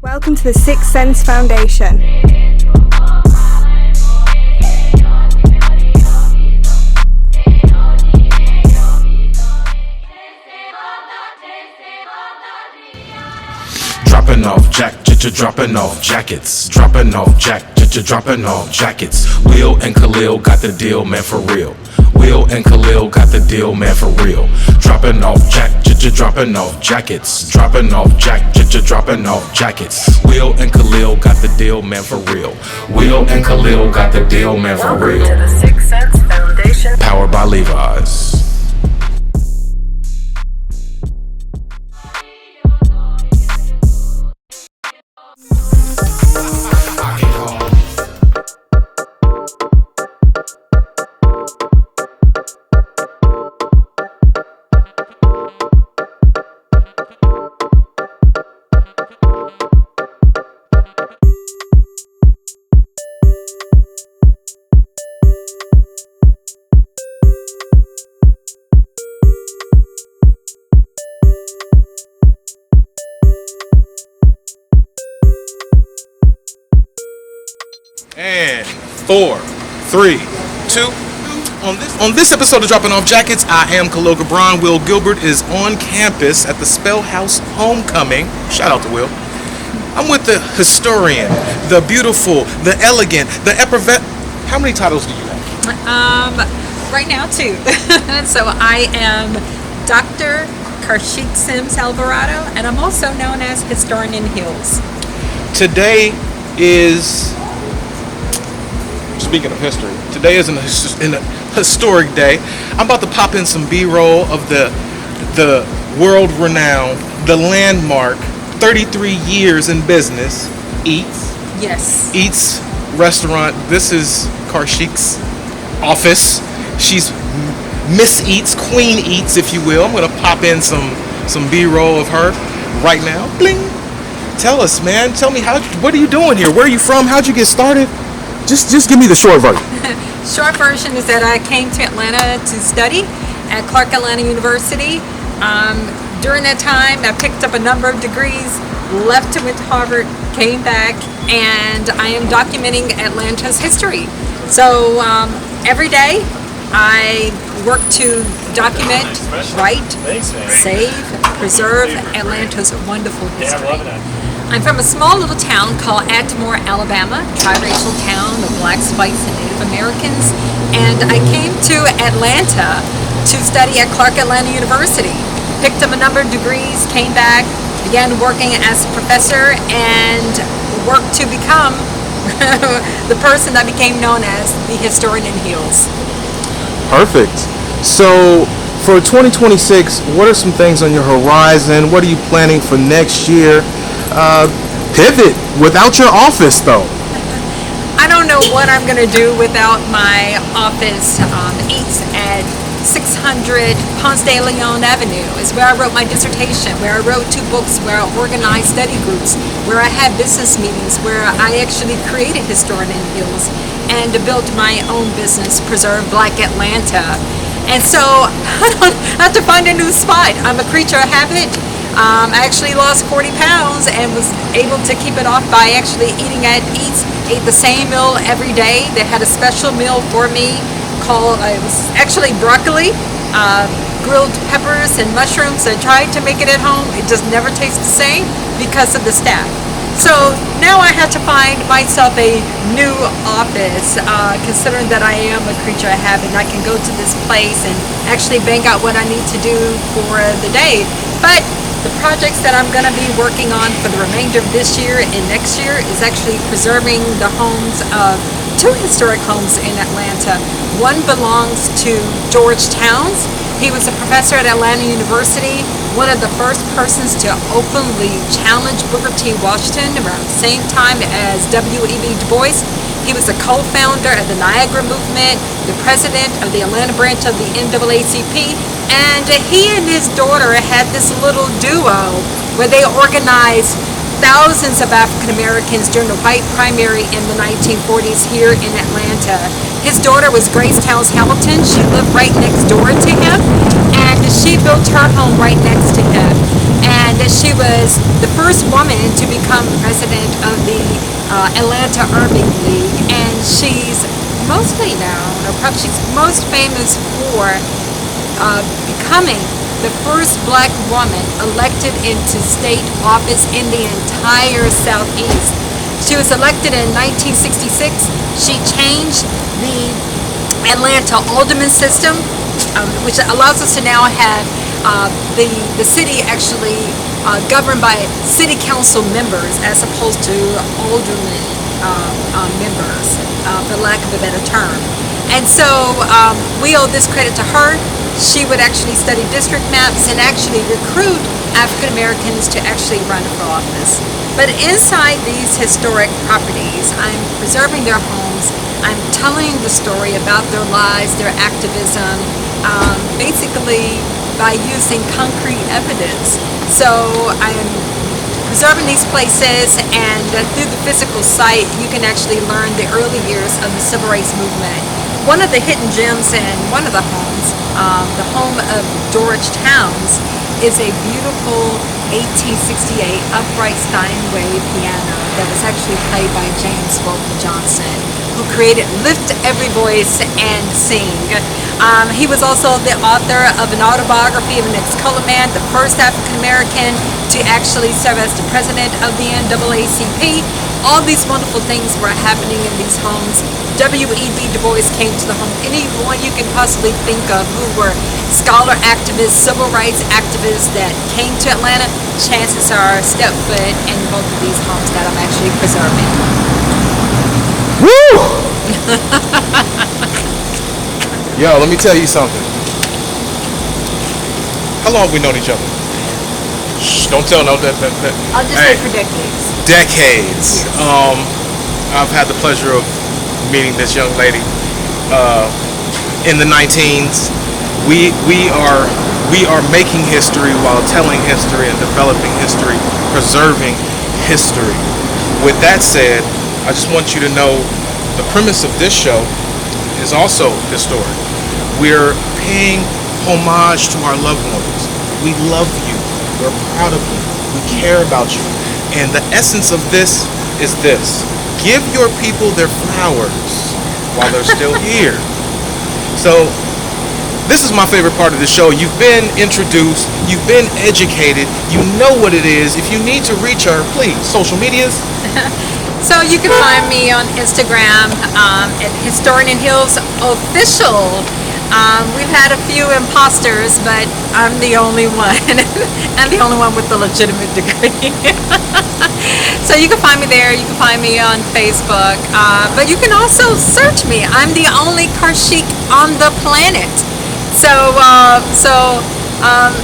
Welcome to the Sixth Sense Foundation. Dropping off dropping off jackets. Dropping off dropping off jackets. Will and Kahlil got the deal, man, for real. Will and Kahlil got the deal, man, for real. Dropping off dropping off jackets. Dropping off dropping off jackets. Will and Kahlil got the deal, man, for real. Will and Kahlil got the deal, man, for real. Welcome to the Sixth Sense Foundation. Powered by LEVI'S. And 4, 3, 2. On this episode of Dropping Off Jackets, I am KAHLIL Gibran. Will Gilbert is on campus at the Spell House Homecoming. Shout out to Will. I'm with the historian, the beautiful, the elegant, the effervescent. How many titles do you have? Right now 2. So I am Dr. Karcheik Sims-Alvarado, and I'm also known as Historian in Heels. Today is, speaking of history, today is an historic day. I'm about to pop in some B-roll of the world-renowned, the landmark, 33 years in business, Eats. Yes. Eats restaurant. This is Karcheik's office. She's Miss Eats, Queen Eats, if you will. I'm gonna pop in some B-roll of her right now. Bling. Tell us, man. Tell me what are you doing here? Where are you from? How'd you get started? Just give me the short version. Short version is that I came to Atlanta to study at Clark Atlanta University. During that time, I picked up a number of degrees, left to went to Harvard, came back, and I am documenting Atlanta's history. So every day, I work to document, write, save, preserve Atlanta's wonderful history. I'm from a small little town called Atmore, Alabama, triracial town of blacks, whites, and Native Americans. And I came to Atlanta to study at Clark Atlanta University. Picked up a number of degrees, came back, began working as a professor, and worked to become the person that became known as the Historian in Heels. Perfect. So for 2026, what are some things on your horizon? What are you planning for next year? Pivot without your office, though. I don't know what I'm going to do without my office. Eats at 600 Ponce de Leon Avenue is where I wrote my dissertation, where I wrote 2 books, where I organized study groups, where I had business meetings, where I actually created Historian in Heels and built my own business, Preserve Black Atlanta. And so I don't have to find a new spot. I'm a creature of habit. I actually lost 40 pounds and was able to keep it off by actually eating at Eats. Ate the same meal every day. They had a special meal for me called, it was actually broccoli, grilled peppers and mushrooms. I tried to make it at home. It just never tastes the same because of the staff. So now I have to find myself a new office, considering that I am a creature of habit and I can go to this place and actually bang out what I need to do for the day. But the projects that I'm going to be working on for the remainder of this year and next year is actually preserving the homes of 2 historic homes in Atlanta. One belongs to George Towns. He was a professor at Atlanta University, one of the first persons to openly challenge Booker T. Washington around the same time as W.E.B. Du Bois. He was a co-founder of the Niagara Movement, the president of the Atlanta branch of the NAACP, and he and his daughter had this little duo where they organized thousands of African Americans during the white primary in the 1940s here in Atlanta. His daughter was Grace Towns Hamilton. She lived right next door to him, and she built her home right next to him. And and that she was the first woman to become president of the Atlanta Urban League, and she's mostly known, or perhaps she's most famous for becoming the first black woman elected into state office in the entire Southeast. She was elected in 1966. She changed the Atlanta alderman system, which allows us to now have the city actually governed by city council members as opposed to alderman members, for lack of a better term. And so we owe this credit to her. She would actually study district maps and actually recruit African Americans to actually run for office. But inside these historic properties, I'm preserving their homes. I'm telling the story about their lives, their activism, basically by using concrete evidence. So I'm preserving these places, and through the physical site, you can actually learn the early years of the civil rights movement. One of the hidden gems in one of the homes, the home of Dorridge Towns, is a beautiful 1868 upright Steinway piano that was actually played by James Bolton Johnson, who created Lift Every Voice and Sing. He was also the author of an autobiography of an ex-colored man, the first African American to actually serve as the president of the NAACP. All these wonderful things were happening in these homes. W.E.B. Du Bois came to the home. Anyone you can possibly think of who were scholar activists, civil rights activists that came to Atlanta, chances are step foot in both of these homes that I'm actually preserving. Woo! Yo, let me tell you something. How long have we known each other? Shh, don't tell no that. I'll just say for decades. Decades. I've had the pleasure of meeting this young lady in the 19s. We are making history while telling history and developing history, preserving history. With that said, I just want you to know the premise of this show is also historic. We're paying homage to our loved ones. We love you. We're proud of you. We care about you. And the essence of this is this. Give your people their flowers while they're still here. So this is my favorite part of the show. You've been introduced. You've been educated. You know what it is. If you need to reach her, please, social medias. So you can find me on Instagram at Historian Hills Official. We've had a few imposters, but I'm the only one. I'm the only one with the legitimate degree. So you can find me there. You can find me on Facebook. But you can also search me. I'm the only Karcheik on the planet. So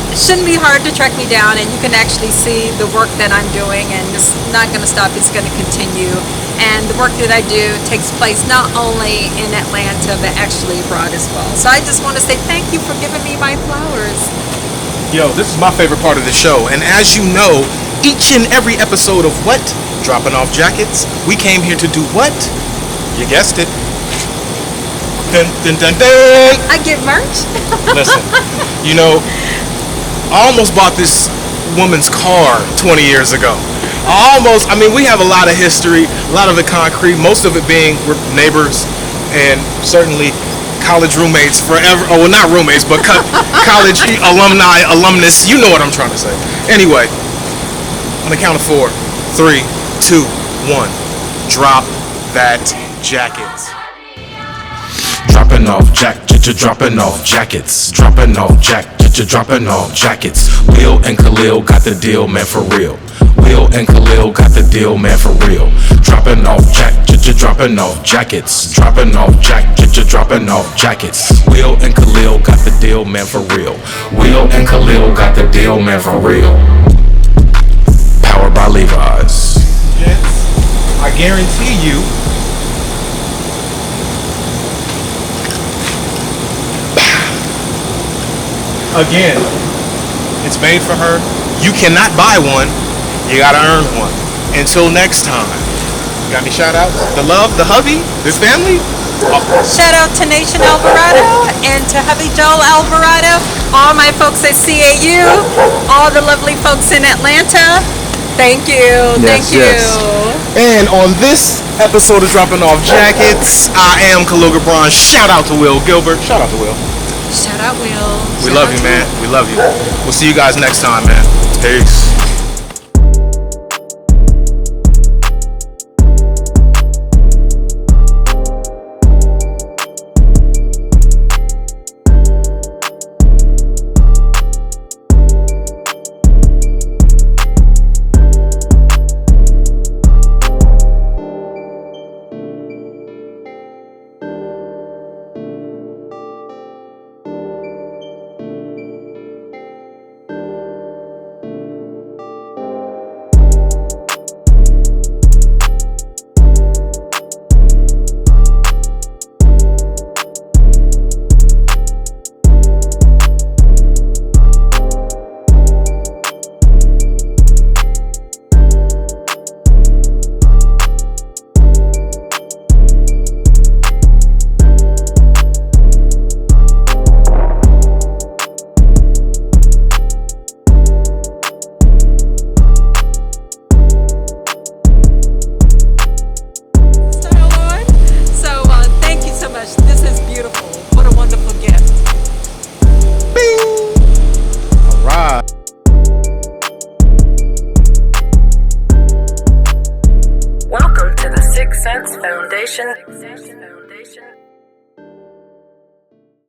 it shouldn't be hard to track me down, and you can actually see the work that I'm doing, and it's not going to stop. It's going to continue. And the work that I do takes place not only in Atlanta, but actually abroad as well. So I just want to say thank you for giving me my flowers. Yo, this is my favorite part of the show. And as you know, each and every episode of What? Dropping Off Jackets, we came here to do what? You guessed it. Dun, dun, dun, dun. I get merch. Listen, you know, I almost bought this woman's car 20 years ago. I mean, we have a lot of history, a lot of it concrete, most of it being we're neighbors and certainly college roommates forever. Oh, well, not roommates, but college alumni, alumnus. You know what I'm trying to say. Anyway, on the count of 4, 3, 2, 1, drop that jacket. Dropping off dropping off jackets. Dropping off dropping off jackets. Will and Kahlil got the deal, man, for real. Will and Kahlil got the deal, man, for real. Dropping off dropping off jackets. Dropping off dropping off jackets. Will and Kahlil got the deal, man, for real. Will and Kahlil got the deal, man, for real. Powered by LEVI'S. Yes, I guarantee you. Again, it's made for her. You cannot buy one. You gotta earn one. Until next time. Got any shout outs? The love, the hubby, the family? Shout out to Nation Alvarado and to hubby Joel Alvarado, all my folks at CAU, all the lovely folks in Atlanta. Thank you. Thank you. And on this episode of Dropping Off Jackets, I am Kahlil Gibran. Shout out to Will Gilbert. Shout out to Will. Shout out, Will. We love you, man. We love you. We'll see you guys next time, man. Peace. Welcome to the SIXSENSE Foundation.